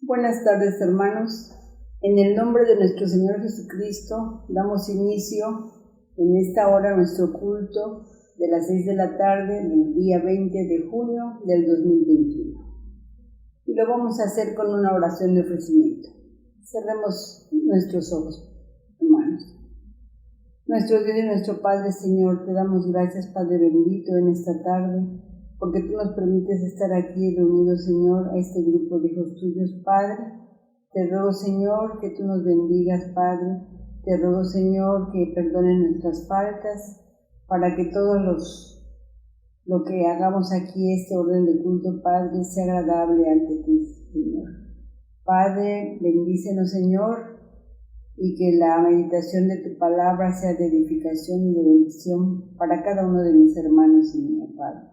Buenas tardes, hermanos. En el nombre de nuestro Señor Jesucristo, damos inicio en esta hora a nuestro culto de las 6 de la tarde del día 20 de junio del 2021. Y lo vamos a hacer con una oración de ofrecimiento. Cerremos nuestros ojos, hermanos. Nuestro Dios y nuestro Padre, Señor, te damos gracias, Padre bendito, en esta tarde, porque tú nos permites estar aquí reunidos, Señor, a este grupo de hijos tuyos, Padre. Te ruego, Señor, que tú nos bendigas, Padre. Te ruego, Señor, que perdonen nuestras faltas, para que lo que hagamos aquí, este orden de culto, Padre, sea agradable ante ti, Señor. Padre, bendícenos, Señor, y que la meditación de tu palabra sea de edificación y de bendición para cada uno de mis hermanos y mi Padre.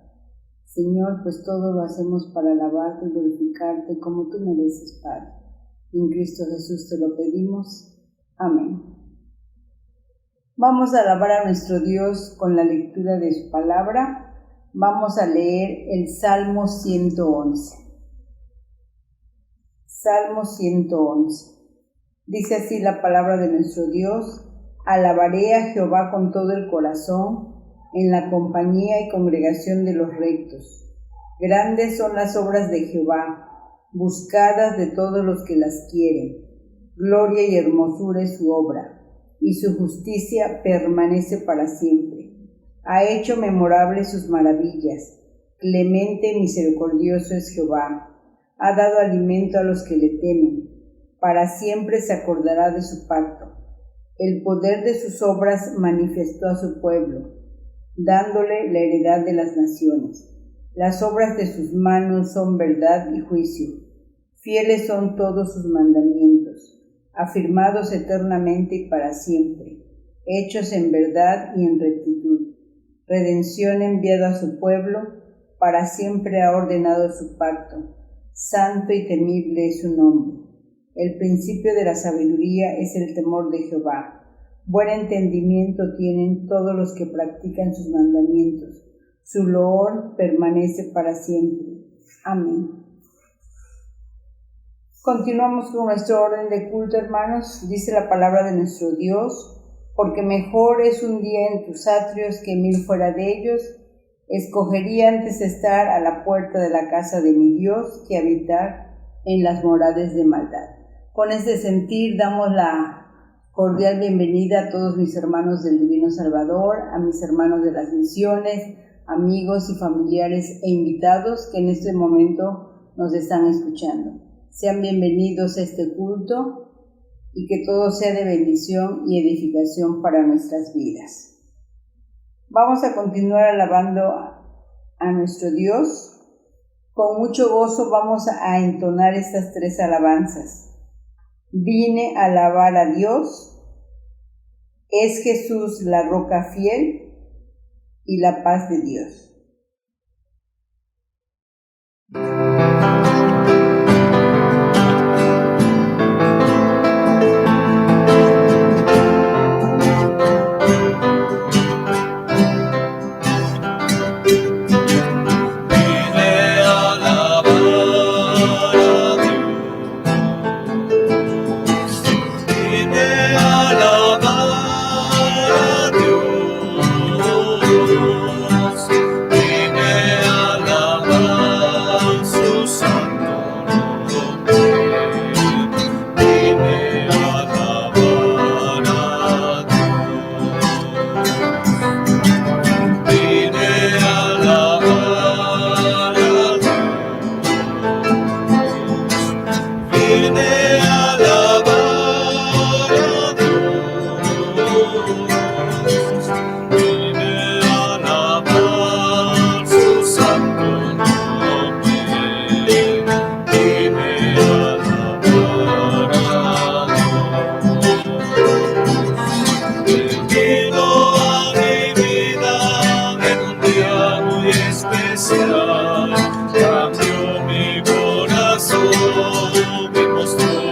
Señor, pues todo lo hacemos para alabarte y glorificarte como tú mereces, Padre. En Cristo Jesús te lo pedimos. Amén. Vamos a alabar a nuestro Dios con la lectura de su palabra. Vamos a leer el Salmo 111. Salmo 111. Dice así la palabra de nuestro Dios: alabaré a Jehová con todo el corazón, en la compañía y congregación de los rectos. Grandes son las obras de Jehová, buscadas de todos los que las quieren. Gloria y hermosura es su obra, y su justicia permanece para siempre. Ha hecho memorables sus maravillas. Clemente y misericordioso es Jehová. Ha dado alimento a los que le temen. Para siempre se acordará de su pacto. El poder de sus obras manifestó a su pueblo, dándole la heredad de las naciones. Las obras de sus manos son verdad y juicio. Fieles son todos sus mandamientos, afirmados eternamente y para siempre, hechos en verdad y en rectitud. Redención enviado a su pueblo, para siempre ha ordenado su pacto. Santo y temible es su nombre. El principio de la sabiduría es el temor de Jehová. Buen entendimiento tienen todos los que practican sus mandamientos. Su loor permanece para siempre. Amén. Continuamos con nuestro orden de culto, hermanos. Dice la palabra de nuestro Dios: porque mejor es un día en tus atrios que 1000 fuera de ellos. Escogería antes estar a la puerta de la casa de mi Dios que habitar en las moradas de maldad. Con este sentir damos la cordial bienvenida a todos mis hermanos del Divino Salvador, a mis hermanos de las misiones, amigos y familiares e invitados que en este momento nos están escuchando. Sean bienvenidos a este culto y que todo sea de bendición y edificación para nuestras vidas. Vamos a continuar alabando a nuestro Dios. Con mucho gozo vamos a entonar estas 3 alabanzas. Vine a alabar a Dios, es Jesús la roca fiel y la paz de Dios. Cambió mi corazón, me mostró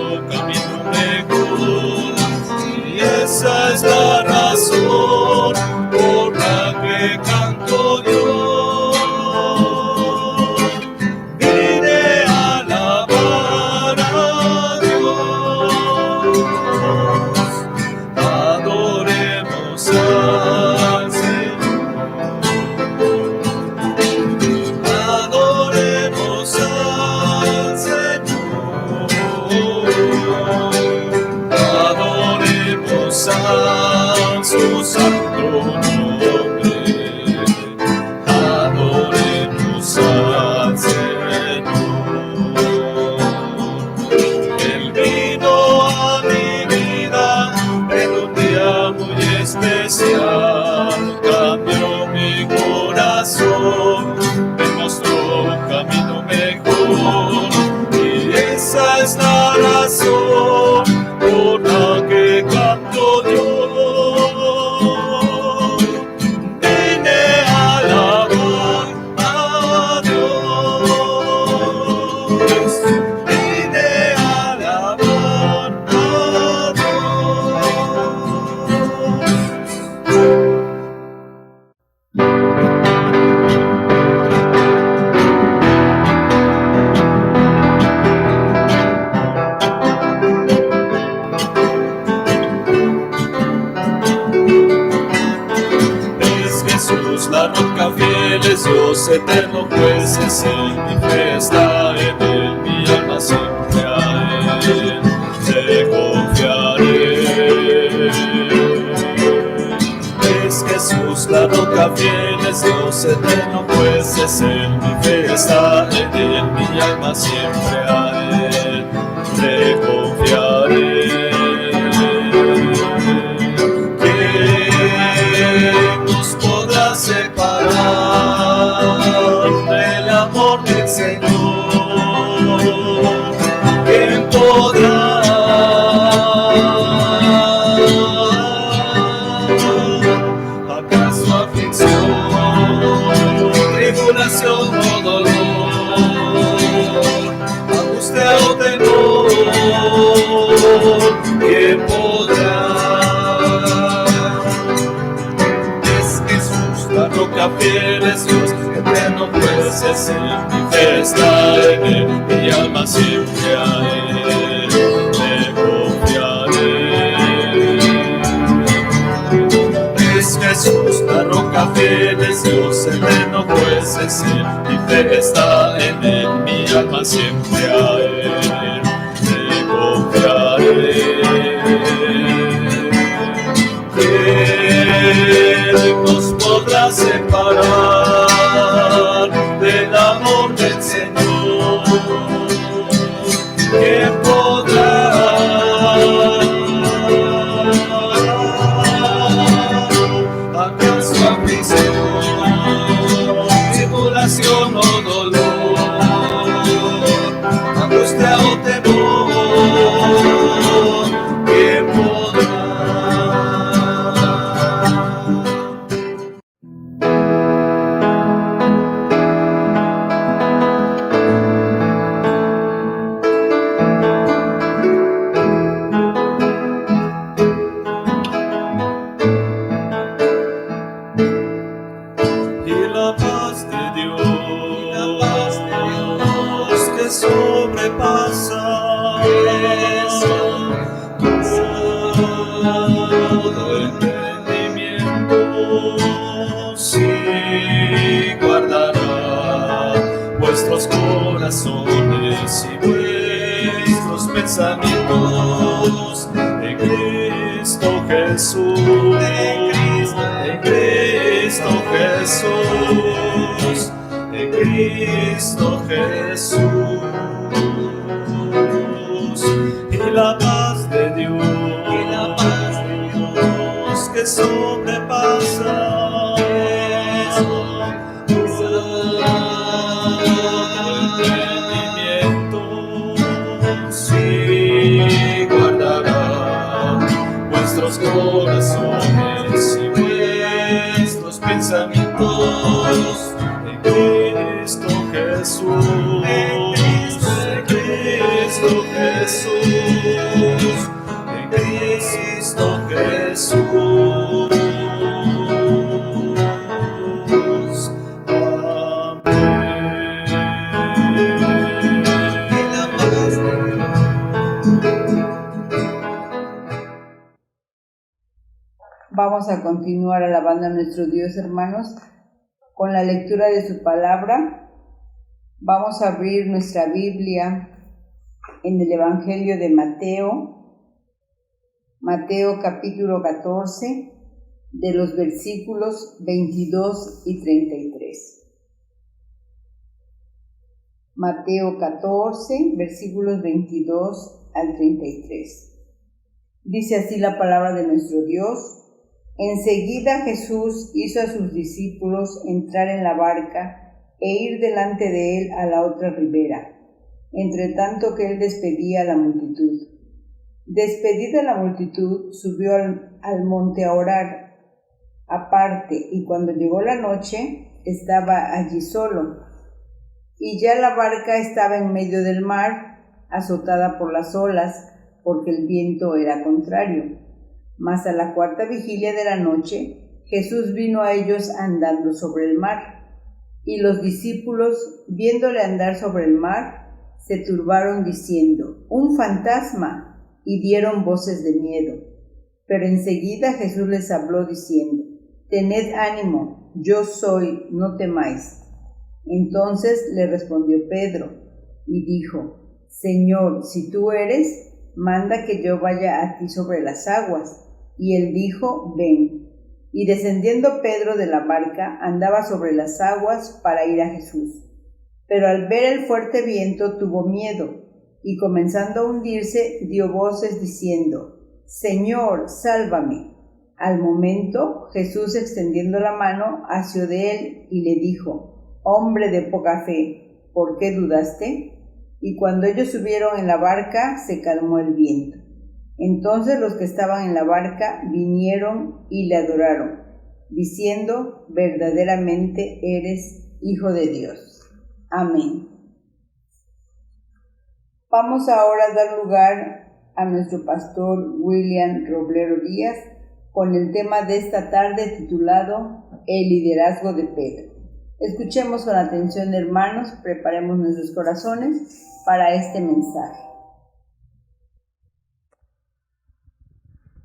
usan su santo nombre, adoremos al Señor. Él vino a mi vida en un día muy especial, cambió mi corazón, me mostró un camino mejor, y esa es la razón por la que canto yo. Vine a alabar a Dios, vine a alabar a Dios. La roca fiel es Dios eterno, pues es Él mi fe está en Él, mi alma siempre a Él te confiaré. Es Jesús la roca fiel es Dios eterno, pues es Él mi fe está en Él, mi alma siempre a Él te confiaré. Separar del amor del Señor, ¿quién podrá? ¿Acaso aflicción, tribulación o dolor, angustia o temor? ¿Quién podrá? La roca fiel es Dios eterno, pues es Él mi fe está en Él, mi alma siempre a Él me confiaré. Es Jesús la roca fiel es Dios eterno, pues es Él mi fe está en Él, mi alma siempre a Él me confiaré. ¿Quién nos podrá separar del amor del Señor? ¿Quién podrá? ¿Acaso aflicción, tribulación o dolor, angustia o temor? ¿Quién podrá? Corazones y vuestros pensamientos en Cristo Jesús, en Cristo Jesús, en Cristo Jesús. Y la paz de Dios, que sobrepasa vuestros corazones y vuestros pensamientos en Cristo Jesús, en Cristo Jesús, en Cristo Jesús. Vamos a continuar alabando a nuestro Dios, hermanos, con la lectura de su palabra. Vamos a abrir nuestra Biblia en el Evangelio de Mateo. Mateo capítulo 14, de los versículos 22 y 33. Mateo 14, versículos 22 al 33. Dice así la palabra de nuestro Dios. Enseguida Jesús hizo a sus discípulos entrar en la barca e ir delante de él a la otra ribera, entre tanto que él despedía a la multitud. Despedida la multitud, subió al monte a orar aparte, y cuando llegó la noche, estaba allí solo. Y ya la barca estaba en medio del mar, azotada por las olas, porque el viento era contrario. Mas a la cuarta vigilia de la noche, Jesús vino a ellos andando sobre el mar. Y los discípulos, viéndole andar sobre el mar, se turbaron diciendo: ¡Un fantasma! Y dieron voces de miedo. Pero enseguida Jesús les habló diciendo: Tened ánimo, yo soy, no temáis. Entonces le respondió Pedro y dijo: Señor, si tú eres, manda que yo vaya a ti sobre las aguas. Y él dijo: Ven. Y descendiendo Pedro de la barca, andaba sobre las aguas para ir a Jesús. Pero al ver el fuerte viento tuvo miedo, y comenzando a hundirse, dio voces diciendo: Señor, sálvame. Al momento, Jesús, extendiendo la mano, asió de él y le dijo: Hombre de poca fe, ¿por qué dudaste? Y cuando ellos subieron en la barca, se calmó el viento. Entonces los que estaban en la barca vinieron y le adoraron, diciendo: Verdaderamente eres Hijo de Dios. Amén. Vamos ahora a dar lugar a nuestro pastor William Roblero Díaz con el tema de esta tarde titulado El liderazgo de Pedro. Escuchemos con atención, hermanos, preparemos nuestros corazones para este mensaje.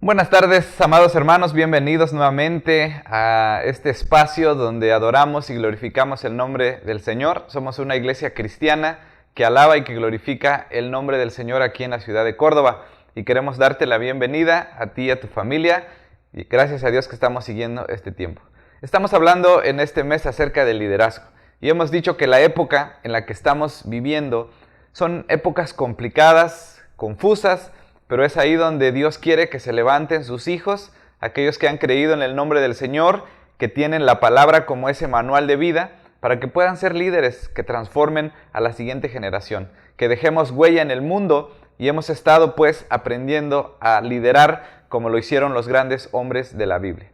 Buenas tardes, amados hermanos, bienvenidos nuevamente a este espacio donde adoramos y glorificamos el nombre del Señor. Somos una iglesia cristiana que alaba y que glorifica el nombre del Señor aquí en la ciudad de Córdoba. Y queremos darte la bienvenida a ti y a tu familia, y gracias a Dios que estamos siguiendo este tiempo. Estamos hablando en este mes acerca del liderazgo, y hemos dicho que la época en la que estamos viviendo son épocas complicadas, confusas, pero es ahí donde Dios quiere que se levanten sus hijos, aquellos que han creído en el nombre del Señor, que tienen la palabra como ese manual de vida, para que puedan ser líderes que transformen a la siguiente generación, que dejemos huella en el mundo, y hemos estado pues aprendiendo a liderar como lo hicieron los grandes hombres de la Biblia.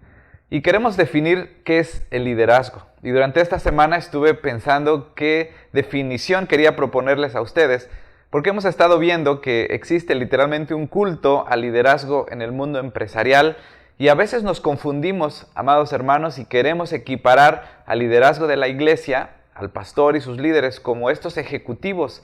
Y queremos definir qué es el liderazgo. Y durante esta semana estuve pensando qué definición quería proponerles a ustedes, porque hemos estado viendo que existe literalmente un culto al liderazgo en el mundo empresarial, y a veces nos confundimos, amados hermanos, y queremos equiparar al liderazgo de la iglesia, al pastor y sus líderes, como estos ejecutivos,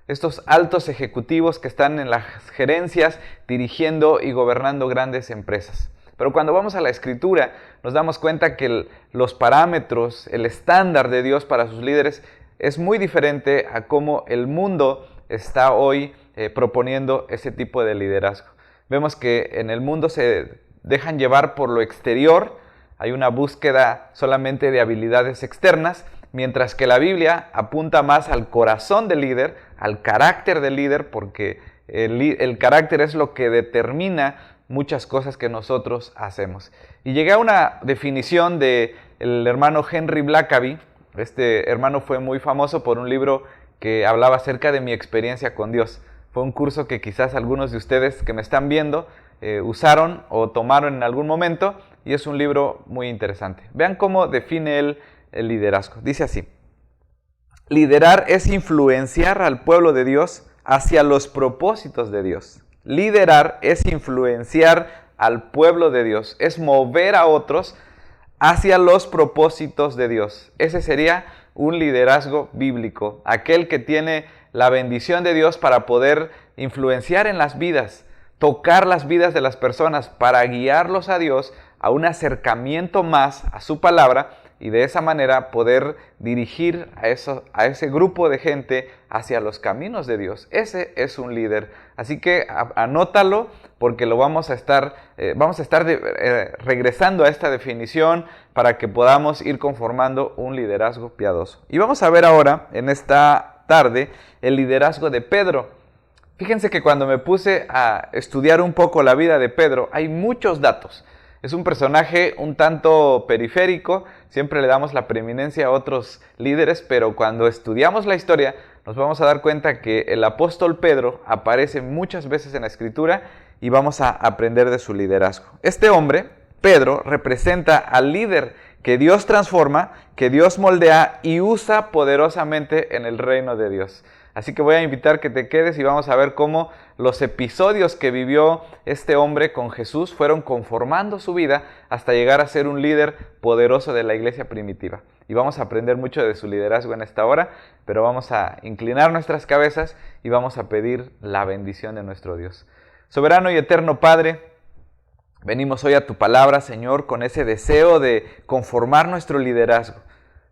estos altos ejecutivos que están en las gerencias dirigiendo y gobernando grandes empresas. Pero cuando vamos a la Escritura, nos damos cuenta que los parámetros, el estándar de Dios para sus líderes es muy diferente a cómo el mundo está hoy proponiendo ese tipo de liderazgo. Vemos que en el mundo se dejan llevar por lo exterior, hay una búsqueda solamente de habilidades externas, mientras que la Biblia apunta más al corazón del líder, al carácter del líder, porque el carácter es lo que determina muchas cosas que nosotros hacemos. Y llegué a una definición del hermano Henry Blackaby. Este hermano fue muy famoso por un libro que hablaba acerca de mi experiencia con Dios. Fue un curso que quizás algunos de ustedes que me están viendo usaron o tomaron en algún momento, y es un libro muy interesante. Vean cómo define él el liderazgo. Dice así: liderar es influenciar al pueblo de Dios hacia los propósitos de Dios. Liderar es influenciar al pueblo de Dios, es mover a otros hacia los propósitos de Dios. Ese sería un liderazgo bíblico, aquel que tiene la bendición de Dios para poder influenciar en las vidas, tocar las vidas de las personas para guiarlos a Dios, a un acercamiento más a su palabra, y de esa manera poder dirigir a ese grupo de gente hacia los caminos de Dios. Ese es un líder, Así que anótalo porque lo vamos a estar regresando a esta definición para que podamos ir conformando un liderazgo piadoso. Y vamos a ver ahora, en esta tarde, el liderazgo de Pedro. Fíjense que cuando me puse a estudiar un poco la vida de Pedro, hay muchos datos. Es un personaje un tanto periférico, siempre le damos la preeminencia a otros líderes, pero cuando estudiamos la historia nos vamos a dar cuenta que el apóstol Pedro aparece muchas veces en la Escritura y vamos a aprender de su liderazgo. Este hombre, Pedro, representa al líder que Dios transforma, que Dios moldea y usa poderosamente en el reino de Dios. Así que voy a invitar que te quedes y vamos a ver cómo los episodios que vivió este hombre con Jesús fueron conformando su vida hasta llegar a ser un líder poderoso de la iglesia primitiva. Y vamos a aprender mucho de su liderazgo en esta hora, pero vamos a inclinar nuestras cabezas y vamos a pedir la bendición de nuestro Dios. Soberano y eterno Padre, venimos hoy a tu palabra, Señor, con ese deseo de conformar nuestro liderazgo.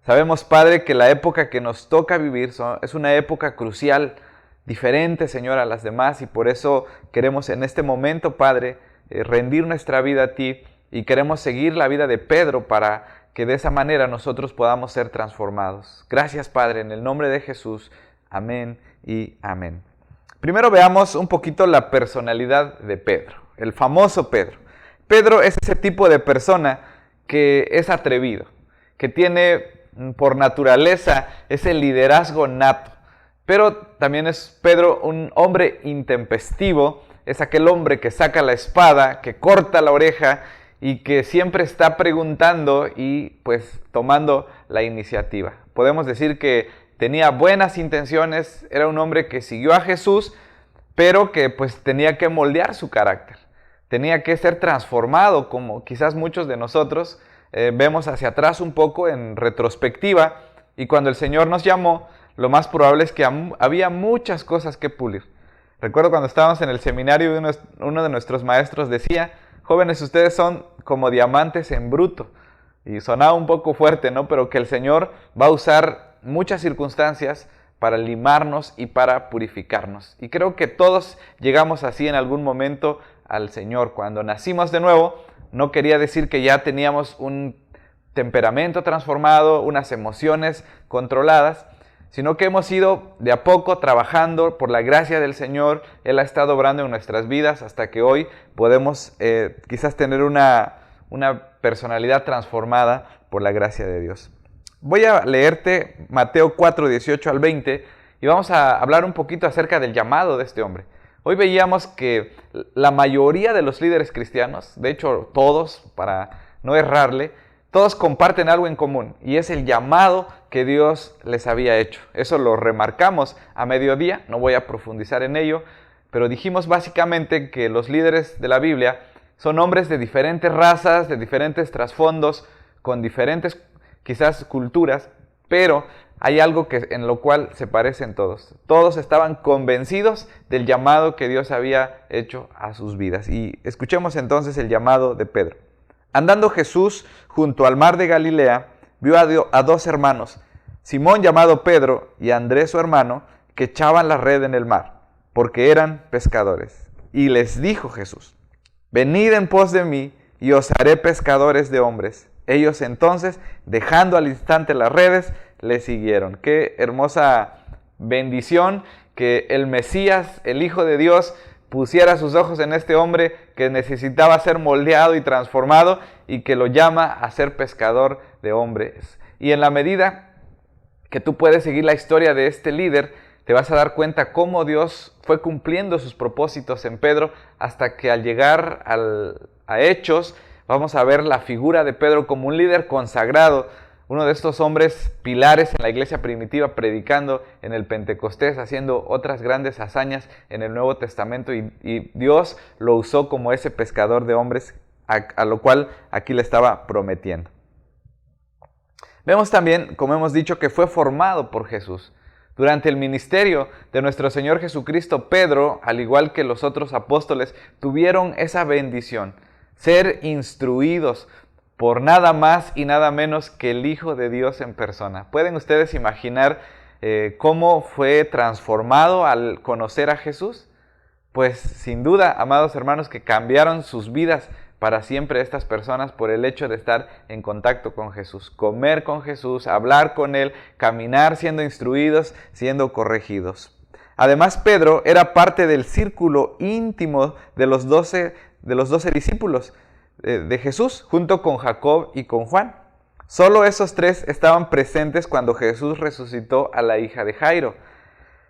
Sabemos, Padre, que la época que nos toca vivir es una época crucial, diferente, Señor, a las demás, y por eso queremos en este momento, Padre, rendir nuestra vida a ti y queremos seguir la vida de Pedro para que de esa manera nosotros podamos ser transformados. Gracias, Padre, en el nombre de Jesús. Amén y amén. Primero veamos un poquito la personalidad de Pedro, el famoso Pedro. Pedro es ese tipo de persona que es atrevido, que tiene por naturaleza ese liderazgo nato. Pero también es Pedro un hombre intempestivo, es aquel hombre que saca la espada, que corta la oreja y que siempre está preguntando y pues tomando la iniciativa. Podemos decir que tenía buenas intenciones, era un hombre que siguió a Jesús, pero que pues tenía que moldear su carácter. Tenía que ser transformado, como quizás muchos de nosotros vemos hacia atrás un poco en retrospectiva, y cuando el Señor nos llamó, lo más probable es que había muchas cosas que pulir. Recuerdo cuando estábamos en el seminario, uno de nuestros maestros decía: jóvenes, ustedes son como diamantes en bruto. Y sonaba un poco fuerte, ¿no? Pero que el Señor va a usar muchas circunstancias para limarnos y para purificarnos. Y creo que todos llegamos así en algún momento al Señor. Cuando nacimos de nuevo, no quería decir que ya teníamos un temperamento transformado, unas emociones controladas, sino que hemos ido de a poco trabajando por la gracia del Señor. Él ha estado obrando en nuestras vidas hasta que hoy podemos quizás tener una personalidad transformada por la gracia de Dios. Voy a leerte Mateo 4, 18 al 20 y vamos a hablar un poquito acerca del llamado de este hombre. Hoy veíamos que la mayoría de los líderes cristianos, de hecho todos, para no errarle, todos comparten algo en común y es el llamado que Dios les había hecho. Eso lo remarcamos a mediodía, no voy a profundizar en ello, pero dijimos básicamente que los líderes de la Biblia son hombres de diferentes razas, de diferentes trasfondos, con diferentes quizás culturas, pero hay algo en lo cual se parecen todos. Todos estaban convencidos del llamado que Dios había hecho a sus vidas. Y escuchemos entonces el llamado de Pedro. Andando Jesús junto al mar de Galilea, vio a dos hermanos, Simón llamado Pedro y Andrés su hermano, que echaban la red en el mar, porque eran pescadores. Y les dijo Jesús: venid en pos de mí, y os haré pescadores de hombres. Ellos entonces, dejando al instante las redes, le siguieron. Qué hermosa bendición que el Mesías, el Hijo de Dios, pusiera sus ojos en este hombre que necesitaba ser moldeado y transformado y que lo llama a ser pescador de hombres. Y en la medida que tú puedes seguir la historia de este líder, te vas a dar cuenta cómo Dios fue cumpliendo sus propósitos en Pedro hasta que al llegar a Hechos, vamos a ver la figura de Pedro como un líder consagrado, uno de estos hombres pilares en la iglesia primitiva, predicando en el Pentecostés, haciendo otras grandes hazañas en el Nuevo Testamento, y Dios lo usó como ese pescador de hombres, a lo cual aquí le estaba prometiendo. Vemos también, como hemos dicho, que fue formado por Jesús. Durante el ministerio de nuestro Señor Jesucristo, Pedro, al igual que los otros apóstoles, tuvieron esa bendición, ser instruidos por nada más y nada menos que el Hijo de Dios en persona. ¿Pueden ustedes imaginar cómo fue transformado al conocer a Jesús? pues sin duda, amados hermanos, que cambiaron sus vidas para siempre estas personas por el hecho de estar en contacto con Jesús, comer con Jesús, hablar con Él, caminar siendo instruidos, siendo corregidos. Además, Pedro era parte del círculo íntimo de los 12 discípulos de Jesús, junto con Jacob y con Juan. Solo esos tres estaban presentes cuando Jesús resucitó a la hija de Jairo.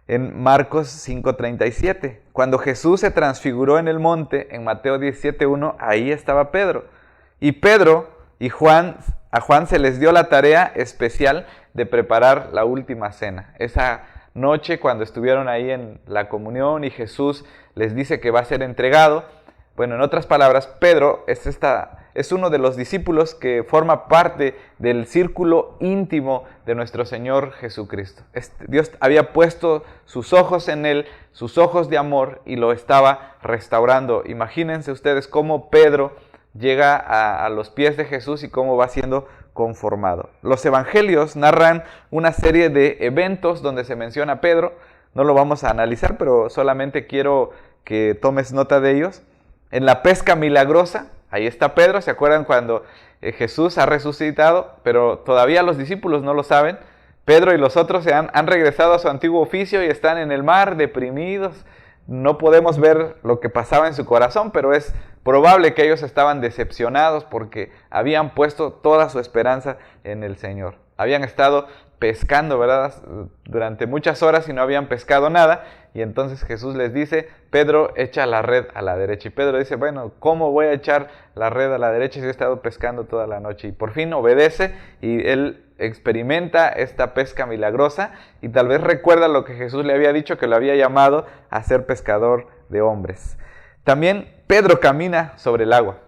En Marcos 5:37, cuando Jesús se transfiguró en el monte, en Mateo 17:1, ahí estaba Pedro. Y Pedro y a Juan se les dio la tarea especial de preparar la última cena. Esa noche cuando estuvieron ahí en la comunión y Jesús les dice que va a ser entregado. Bueno, en otras palabras, Pedro es uno de los discípulos que forma parte del círculo íntimo de nuestro Señor Jesucristo. Dios había puesto sus ojos en él, sus ojos de amor, y lo estaba restaurando. Imagínense ustedes cómo Pedro llega a los pies de Jesús y cómo va siendo conformado. Los evangelios narran una serie de eventos donde se menciona a Pedro. No lo vamos a analizar, pero solamente quiero que tomes nota de ellos. En la pesca milagrosa, ahí está Pedro. ¿Se acuerdan cuando Jesús ha resucitado? Pero todavía los discípulos no lo saben. Pedro y los otros han regresado a su antiguo oficio y están en el mar deprimidos. No podemos ver lo que pasaba en su corazón, pero es probable que ellos estaban decepcionados porque habían puesto toda su esperanza en el Señor. Habían estado pescando, ¿verdad?, durante muchas horas y no habían pescado nada. Y entonces Jesús les dice: Pedro, echa la red a la derecha. Y Pedro dice: bueno, ¿cómo voy a echar la red a la derecha si he estado pescando toda la noche? Y por fin obedece y él experimenta esta pesca milagrosa y tal vez recuerda lo que Jesús le había dicho, que lo había llamado a ser pescador de hombres. También Pedro camina sobre el agua.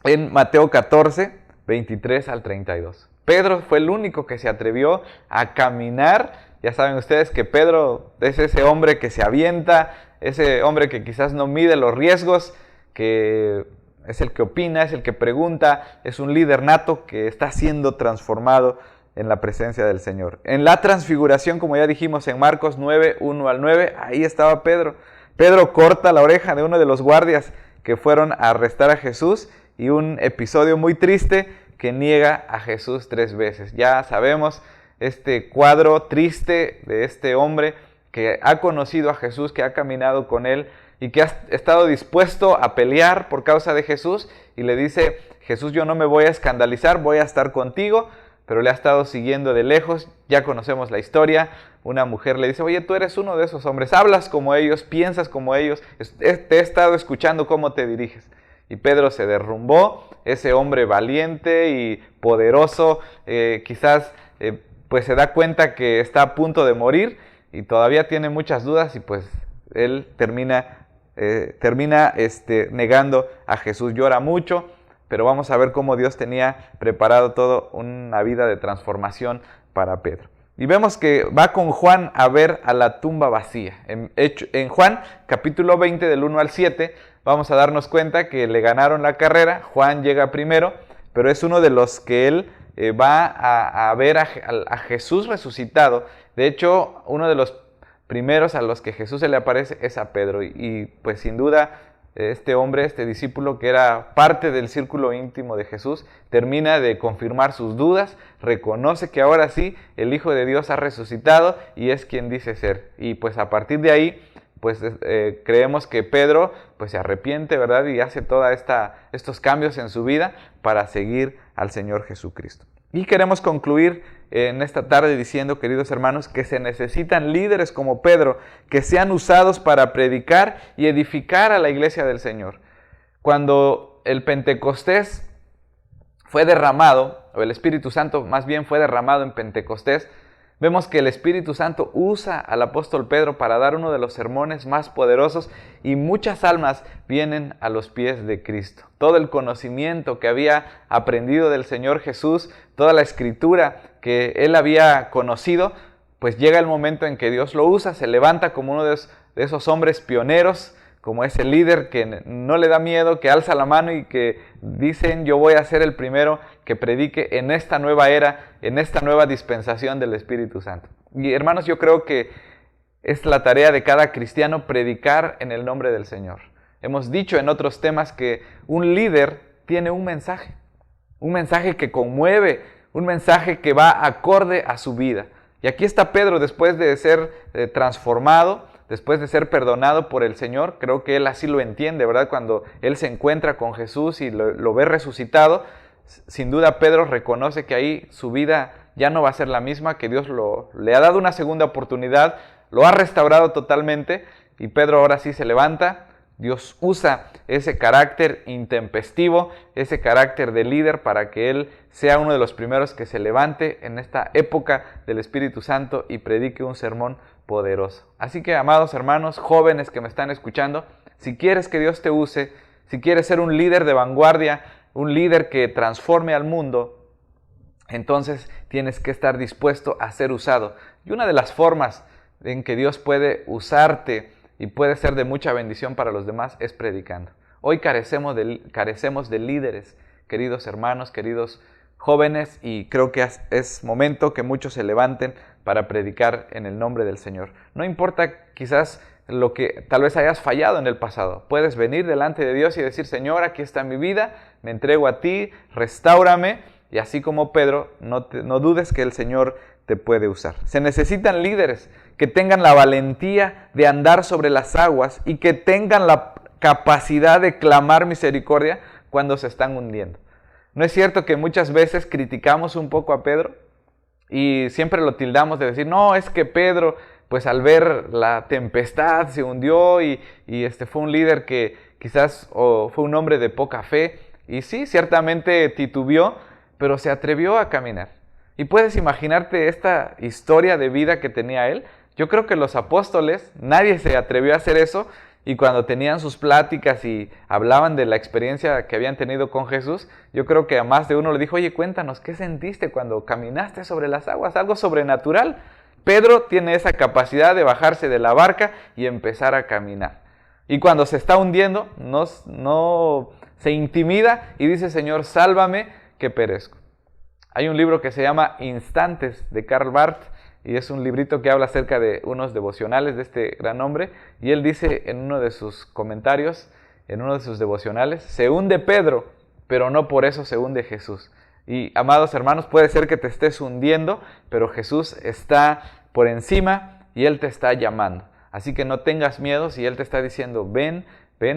En Mateo 14, 23 al 32. Pedro fue el único que se atrevió a caminar. Ya saben ustedes que Pedro es ese hombre que se avienta, ese hombre que quizás no mide los riesgos, que es el que opina, es el que pregunta, es un líder nato que está siendo transformado en la presencia del Señor. En la transfiguración, como ya dijimos en Marcos 9, 1 al 9, ahí estaba Pedro. Pedro corta la oreja de uno de los guardias que fueron a arrestar a Jesús, y un episodio muy triste, que niega a Jesús 3 veces. Ya sabemos este cuadro triste de este hombre que ha conocido a Jesús, que ha caminado con él y que ha estado dispuesto a pelear por causa de Jesús, y le dice: Jesús, yo no me voy a escandalizar, voy a estar contigo, pero le ha estado siguiendo de lejos. Ya conocemos la historia. Una mujer le dice: oye, tú eres uno de esos hombres, hablas como ellos, piensas como ellos, te he estado escuchando cómo te diriges. Y Pedro se derrumbó, ese hombre valiente y poderoso, quizás pues se da cuenta que está a punto de morir y todavía tiene muchas dudas, y pues él termina negando a Jesús. Llora mucho, pero vamos a ver cómo Dios tenía preparado todo, una vida de transformación para Pedro. Y vemos que va con Juan a ver a la tumba vacía. En Juan capítulo 20 del 1 al 7 vamos a darnos cuenta que le ganaron la carrera. Juan llega primero, pero es uno de los que él va a ver a Jesús resucitado. De hecho, uno de los primeros a los que Jesús se le aparece es a Pedro. Y pues sin duda este hombre, este discípulo que era parte del círculo íntimo de Jesús, termina de confirmar sus dudas, reconoce que ahora sí el Hijo de Dios ha resucitado y es quien dice ser. Y pues a partir de ahí, pues creemos que Pedro pues se arrepiente, ¿verdad? Y hace todos estos cambios en su vida para seguir al Señor Jesucristo. Y queremos concluir en esta tarde diciendo, queridos hermanos, que se necesitan líderes como Pedro, que sean usados para predicar y edificar a la iglesia del Señor. Cuando el Pentecostés fue derramado, o el Espíritu Santo más bien fue derramado en Pentecostés, vemos que el Espíritu Santo usa al apóstol Pedro para dar uno de los sermones más poderosos, y muchas almas vienen a los pies de Cristo. Todo el conocimiento que había aprendido del Señor Jesús, toda la escritura que él había conocido, pues llega el momento en que Dios lo usa, se levanta como uno de esos hombres pioneros, como ese líder que no le da miedo, que alza la mano y que dicen: yo voy a ser el primero que predique en esta nueva era, en esta nueva dispensación del Espíritu Santo. Y hermanos, yo creo que Es la tarea de cada cristiano predicar en el nombre del Señor. Hemos dicho en otros temas que un líder tiene un mensaje que conmueve, un mensaje que va acorde a su vida. Y aquí está Pedro después de ser transformado, después de ser perdonado por el Señor. Creo que él así lo entiende, ¿verdad? Cuando él se encuentra con Jesús y lo ve resucitado, sin duda Pedro reconoce que ahí su vida ya no va a ser la misma, que Dios le ha dado una segunda oportunidad, lo ha restaurado totalmente y Pedro ahora sí se levanta. Dios usa ese carácter intempestivo, ese carácter de líder para que él sea uno de los primeros que se levante en esta época del Espíritu Santo y predique un sermón poderoso. Así que, amados hermanos, jóvenes que me están escuchando, si quieres que Dios te use, si quieres ser un líder de vanguardia, un líder que transforme al mundo, entonces tienes que estar dispuesto a ser usado. Y una de las formas en que Dios puede usarte y puede ser de mucha bendición para los demás es predicando. Hoy carecemos de líderes, queridos hermanos, queridos jóvenes, y creo que es momento que muchos se levanten para predicar en el nombre del Señor. No importa quizás lo que tal vez hayas fallado en el pasado. Puedes venir delante de Dios y decir: Señor, aquí está mi vida, me entrego a ti, restáurame. Y así como Pedro, no dudes que el Señor te puede usar. Se necesitan líderes que tengan la valentía de andar sobre las aguas y que tengan la capacidad de clamar misericordia cuando se están hundiendo. ¿No es cierto que muchas veces criticamos un poco a Pedro y siempre lo tildamos de decir: no, es que Pedro, pues al ver la tempestad se hundió y fue un líder que quizás fue un hombre de poca fe? Y sí, ciertamente titubeó, pero se atrevió a caminar. Y puedes imaginarte esta historia de vida que tenía él. Yo creo que los apóstoles, nadie se atrevió a hacer eso, y cuando tenían sus pláticas y hablaban de la experiencia que habían tenido con Jesús, yo creo que a más de uno le dijo: oye, cuéntanos, ¿qué sentiste cuando caminaste sobre las aguas? Algo sobrenatural. Pedro tiene esa capacidad de bajarse de la barca y empezar a caminar. Y cuando se está hundiendo, no se intimida y dice: Señor, sálvame, que perezco. Hay un libro que se llama Instantes, de Karl Barth, y es un librito que habla acerca de unos devocionales de este gran hombre, y él dice en uno de sus comentarios, en uno de sus devocionales: se hunde Pedro, pero no por eso se hunde Jesús. Y, amados hermanos, puede ser que te estés hundiendo, pero Jesús está por encima y Él te está llamando. Así que no tengas miedo si Él te está diciendo: ven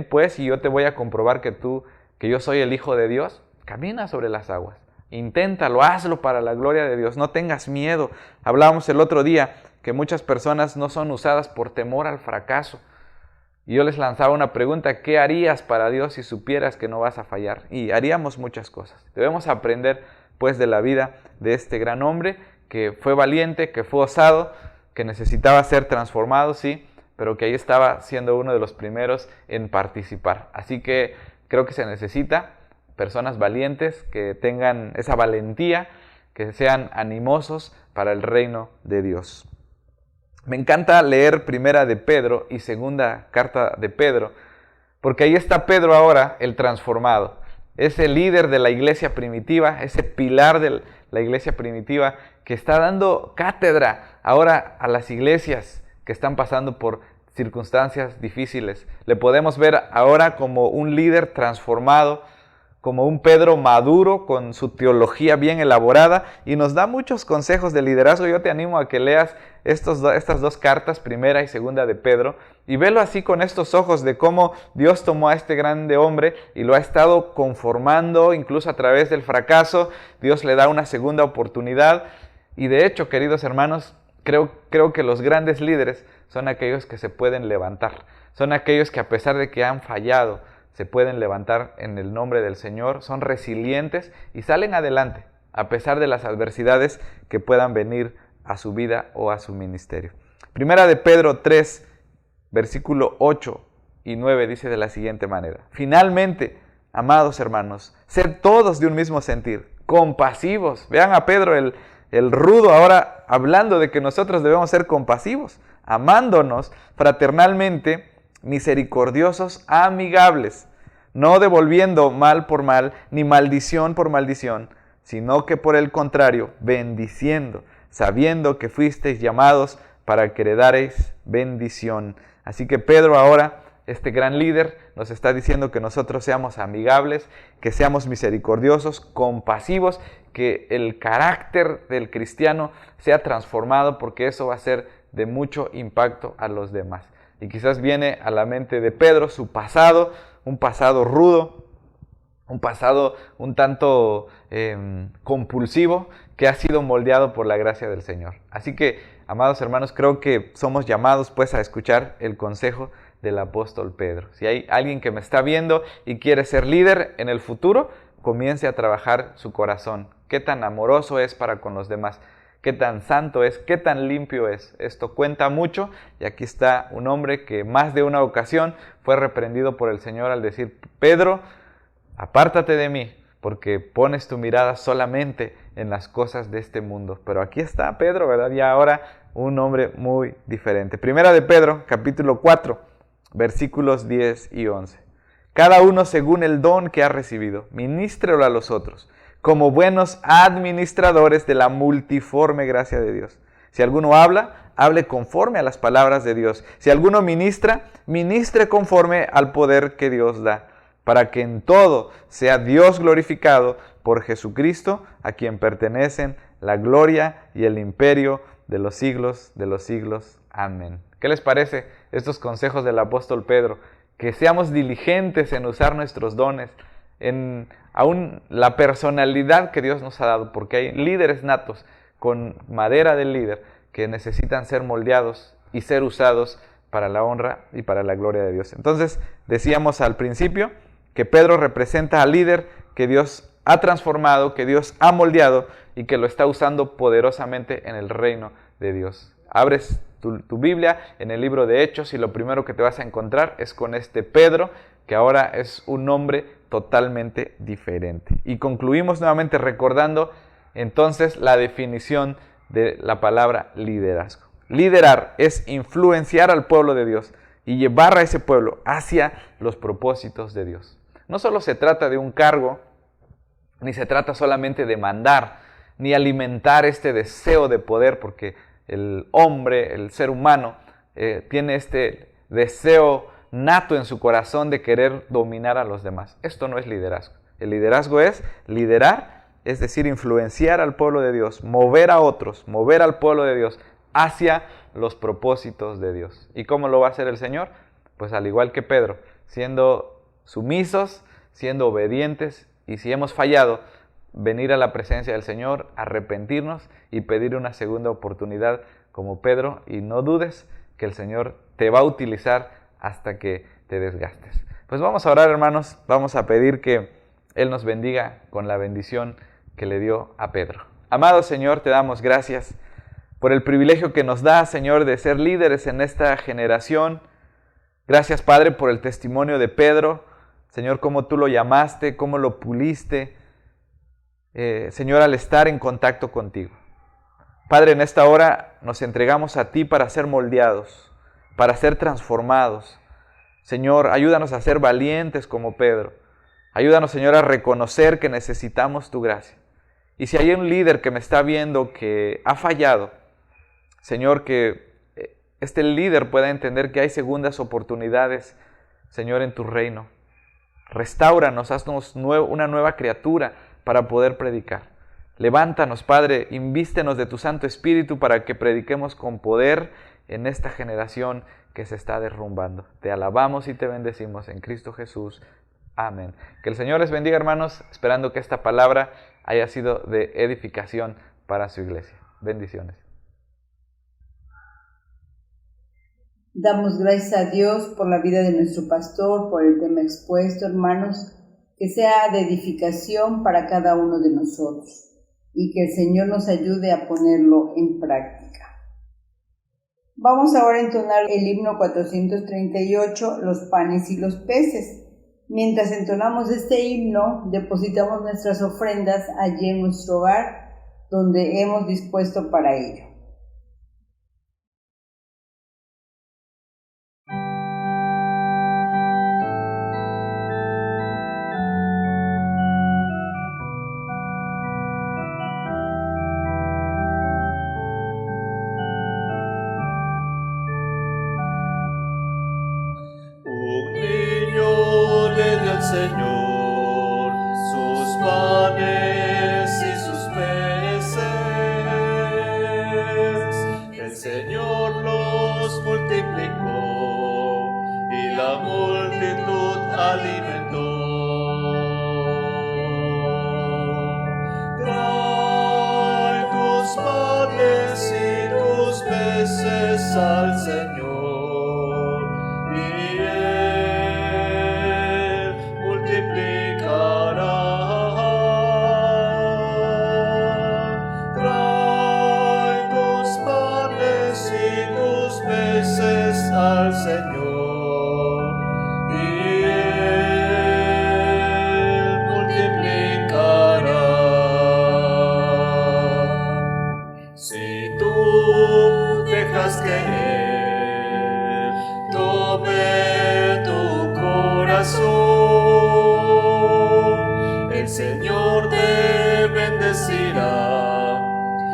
pues, y yo te voy a comprobar que yo soy el Hijo de Dios. Camina sobre las aguas. Inténtalo, hazlo para la gloria de Dios, no tengas miedo. Hablábamos el otro día que muchas personas no son usadas por temor al fracaso. Y yo les lanzaba una pregunta: ¿qué harías para Dios si supieras que no vas a fallar? Y haríamos muchas cosas. Debemos aprender pues de la vida de este gran hombre que fue valiente, que fue osado, que necesitaba ser transformado, sí, pero que ahí estaba siendo uno de los primeros en participar. Así que creo que se necesita personas valientes que tengan esa valentía, que sean animosos para el reino de Dios. Me encanta leer Primera de Pedro y Segunda Carta de Pedro, porque ahí está Pedro ahora, el transformado, ese líder de la iglesia primitiva, ese pilar de la iglesia primitiva que está dando cátedra ahora a las iglesias que están pasando por circunstancias difíciles. Le podemos ver ahora como un líder transformado, como un Pedro maduro con su teología bien elaborada, y nos da muchos consejos de liderazgo. Yo te animo a que leas estas dos cartas, Primera y Segunda de Pedro, y velo así con estos ojos de cómo Dios tomó a este grande hombre y lo ha estado conformando, incluso a través del fracaso. Dios le da una segunda oportunidad, y de hecho, queridos hermanos, creo que los grandes líderes son aquellos que se pueden levantar, son aquellos que a pesar de que han fallado, se pueden levantar en el nombre del Señor, son resilientes y salen adelante a pesar de las adversidades que puedan venir a su vida o a su ministerio. Primera de Pedro 3, versículo 8 y 9 dice de la siguiente manera: finalmente, amados hermanos, sed todos de un mismo sentir, compasivos. Vean a Pedro el rudo ahora hablando de que nosotros debemos ser compasivos, amándonos fraternalmente, misericordiosos, amigables, no devolviendo mal por mal, ni maldición por maldición, sino que por el contrario, bendiciendo, sabiendo que fuisteis llamados para que heredareis bendición. Así que Pedro ahora, este gran líder, nos está diciendo que nosotros seamos amigables, que seamos misericordiosos, compasivos, que el carácter del cristiano sea transformado, porque eso va a ser de mucho impacto a los demás. Y quizás viene a la mente de Pedro su pasado, un pasado rudo, un pasado un tanto compulsivo, que ha sido moldeado por la gracia del Señor. Así que, amados hermanos, creo que somos llamados pues a escuchar el consejo del apóstol Pedro. Si hay alguien que me está viendo y quiere ser líder en el futuro, comience a trabajar su corazón. Qué tan amoroso es para con los demás, qué tan santo es, qué tan limpio es. Esto cuenta mucho, y aquí está un hombre que más de una ocasión fue reprendido por el Señor al decir: Pedro, apártate de mí, porque pones tu mirada solamente en las cosas de este mundo. Pero aquí está Pedro, ¿verdad? Y ahora un hombre muy diferente. Primera de Pedro, capítulo 4, versículos 10 y 11. Cada uno según el don que ha recibido, ministrelo a los otros, como buenos administradores de la multiforme gracia de Dios. Si alguno habla, hable conforme a las palabras de Dios. Si alguno ministra, ministre conforme al poder que Dios da, para que en todo sea Dios glorificado por Jesucristo, a quien pertenecen la gloria y el imperio de los siglos de los siglos. Amén. ¿Qué les parece estos consejos del apóstol Pedro? Que seamos diligentes en usar nuestros dones, en aún la personalidad que Dios nos ha dado, porque hay líderes natos con madera del líder que necesitan ser moldeados y ser usados para la honra y para la gloria de Dios. Entonces, decíamos al principio que Pedro representa al líder que Dios ha transformado, que Dios ha moldeado y que lo está usando poderosamente en el reino de Dios. Abres tu Biblia en el libro de Hechos y lo primero que te vas a encontrar es con este Pedro, que ahora es un hombre totalmente diferente. Y concluimos nuevamente recordando entonces la definición de la palabra liderazgo. Liderar es influenciar al pueblo de Dios y llevar a ese pueblo hacia los propósitos de Dios. No solo se trata de un cargo, ni se trata solamente de mandar, ni alimentar este deseo de poder, porque el hombre, el ser humano, tiene este deseo nato en su corazón de querer dominar a los demás. Esto no es liderazgo. El liderazgo es liderar, es decir, influenciar al pueblo de Dios, mover a otros, mover al pueblo de Dios hacia los propósitos de Dios. ¿Y cómo lo va a hacer el Señor? Pues al igual que Pedro, siendo sumisos, siendo obedientes, y si hemos fallado, venir a la presencia del Señor, arrepentirnos y pedir una segunda oportunidad como Pedro, y no dudes que el Señor te va a utilizar hasta que te desgastes. Pues vamos a orar, hermanos, vamos a pedir que Él nos bendiga con la bendición que le dio a Pedro. Amado Señor, te damos gracias por el privilegio que nos da, Señor, de ser líderes en esta generación. Gracias, Padre, por el testimonio de Pedro. Señor, cómo tú lo llamaste, cómo lo puliste, Señor, al estar en contacto contigo. Padre, en esta hora nos entregamos a ti para ser moldeados, para ser transformados. Señor, ayúdanos a ser valientes como Pedro. Ayúdanos, Señor, a reconocer que necesitamos tu gracia. Y si hay un líder que me está viendo que ha fallado, Señor, que este líder pueda entender que hay segundas oportunidades, Señor, en tu reino. Restáuranos, haznos una nueva criatura para poder predicar. Levántanos, Padre, invístenos de tu Santo Espíritu para que prediquemos con poder en esta generación que se está derrumbando. Te alabamos y te bendecimos en Cristo Jesús. Amén. Que el Señor les bendiga, hermanos, esperando que esta palabra haya sido de edificación para su iglesia. Bendiciones. Damos gracias a Dios por la vida de nuestro pastor, por el tema expuesto, hermanos, que sea de edificación para cada uno de nosotros y que el Señor nos ayude a ponerlo en práctica. Vamos ahora a entonar el himno 438, Los panes y los peces. Mientras entonamos este himno, depositamos nuestras ofrendas allí en nuestro hogar, donde hemos dispuesto para ello. Señor sus panes y sus peces. El Señor los multiplicó y la multitud alimentó. Trae tus panes y tus peces al Señor, y Él multiplicará. Trae tus panes y tus peces al Señor, y Él multiplicará. Si tú dejas que Él tome tu corazón, el Señor te bendecirá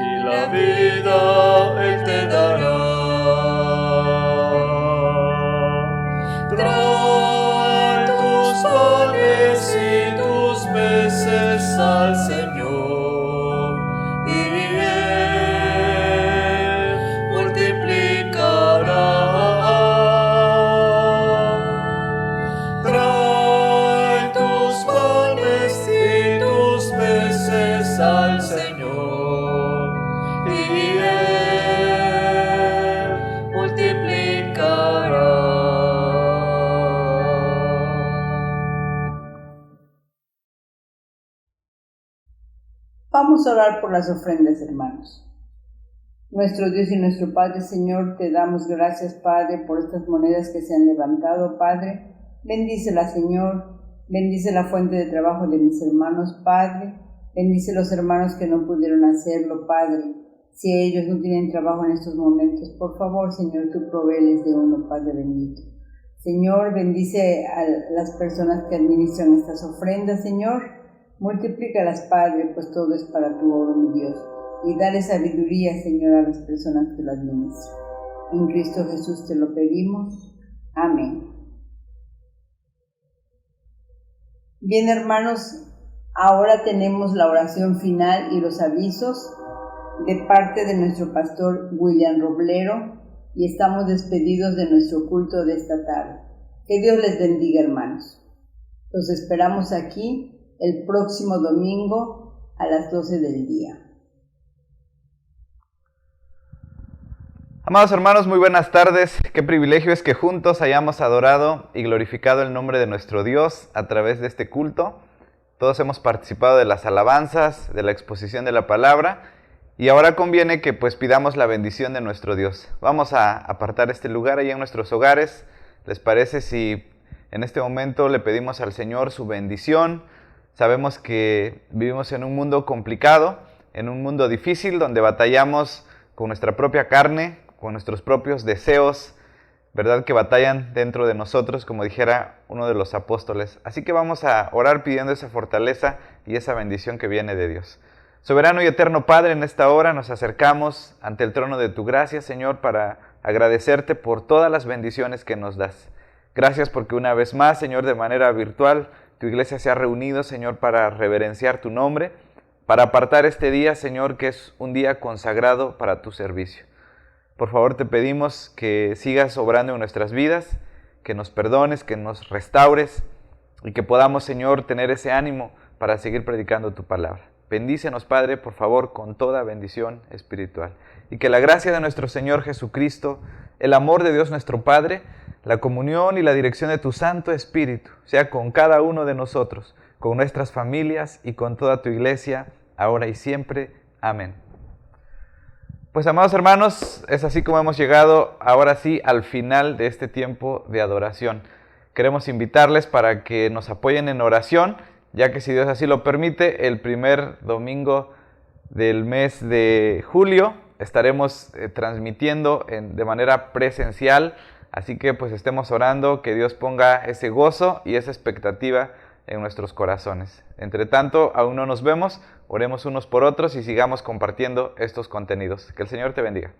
y la vida Él te dará. Trae tus panes y tus peces al Señor, y Él multiplicará. Trae tus panes y tus peces al Señor, y Él multiplicará. Vamos a orar por las ofrendas, hermanos. Nuestro Dios y nuestro Padre, Señor, te damos gracias, Padre, por estas monedas que se han levantado, Padre. Bendícela, Señor. Bendice la fuente de trabajo de mis hermanos, Padre. Bendice los hermanos que no pudieron hacerlo, Padre. Si ellos no tienen trabajo en estos momentos, por favor, Señor, tú provéeles de uno, Padre bendito. Señor, bendice a las personas que administran estas ofrendas, Señor. Multiplícalas, Padre, pues todo es para tu obra, mi Dios. Y dale sabiduría, Señor, a las personas que lo administran. En Cristo Jesús te lo pedimos. Amén. Bien, hermanos, ahora tenemos la oración final y los avisos de parte de nuestro pastor William Roblero, y estamos despedidos de nuestro culto de esta tarde. Que Dios les bendiga, hermanos. Los esperamos aquí el próximo domingo a las 12 del día. Amados hermanos, muy buenas tardes. Qué privilegio es que juntos hayamos adorado y glorificado el nombre de nuestro Dios a través de este culto. Todos hemos participado de las alabanzas, de la exposición de la palabra, y ahora conviene que pues pidamos la bendición de nuestro Dios. Vamos a apartar este lugar ahí en nuestros hogares. ¿Les parece si en este momento le pedimos al Señor su bendición? Sabemos que vivimos en un mundo complicado, en un mundo difícil, donde batallamos con nuestra propia carne, con nuestros propios deseos, ¿verdad? Que batallan dentro de nosotros, como dijera uno de los apóstoles. Así que vamos a orar pidiendo esa fortaleza y esa bendición que viene de Dios. Soberano y eterno Padre, en esta hora nos acercamos ante el trono de tu gracia, Señor, para agradecerte por todas las bendiciones que nos das. Gracias porque una vez más, Señor, de manera virtual, tu iglesia se ha reunido, Señor, para reverenciar tu nombre, para apartar este día, Señor, que es un día consagrado para tu servicio. Por favor, te pedimos que sigas obrando en nuestras vidas, que nos perdones, que nos restaures y que podamos, Señor, tener ese ánimo para seguir predicando tu palabra. Bendícenos, Padre, por favor, con toda bendición espiritual. Y que la gracia de nuestro Señor Jesucristo, el amor de Dios nuestro Padre, la comunión y la dirección de tu Santo Espíritu sea con cada uno de nosotros, con nuestras familias y con toda tu iglesia, ahora y siempre. Amén. Pues, amados hermanos, es así como hemos llegado ahora sí al final de este tiempo de adoración. Queremos invitarles para que nos apoyen en oración, ya que si Dios así lo permite, el primer domingo del mes de julio estaremos transmitiendo de manera presencial. Así que pues estemos orando, que Dios ponga ese gozo y esa expectativa en nuestros corazones. Entre tanto, aún no nos vemos, oremos unos por otros y sigamos compartiendo estos contenidos. Que el Señor te bendiga.